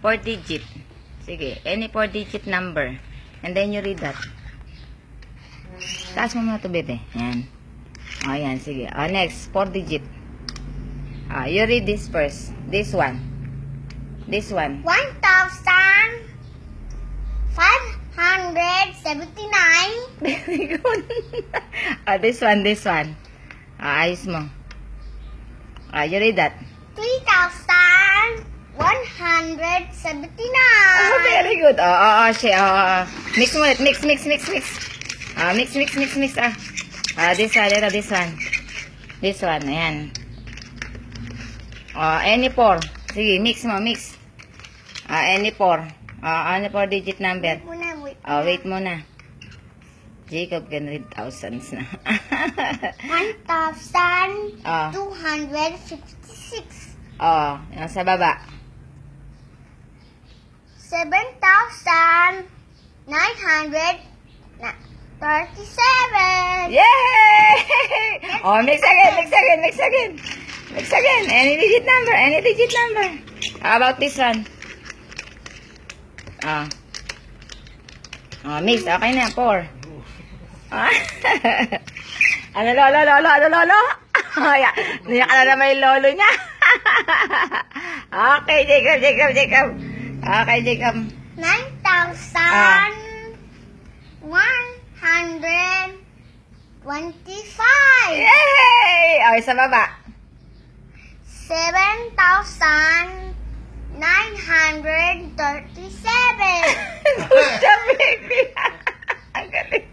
4 digit. Sige, any 4 digit number. And then you read that. Taas mo muna ito, bebe. Ayan. O, ayan, sige. O, next, 4 digit. You read this first. This one. This one. 1,579. Very good. This one. Ayos mo. You read that. 3,179. Oh, very good. Mix mo ulit. Mix. Mix. This one. Ito, this one. This one. Ayan. Any 4. Sige, mix mo. Mix. Any 4. Any 4 digit number. Wait muna. Jacob can read thousands na. 1,256. Yung sa baba. 7,937. Yay! Mix again. Any digit number. How about this one? Mix. Okay na, 4. Ano, lolo? Niyak na naman yung lolo niya. Okay, Jacob. Okay, Jacob. 9,125. Yay! Okay, sa baba. 7,937. Good job, baby. Ang galing.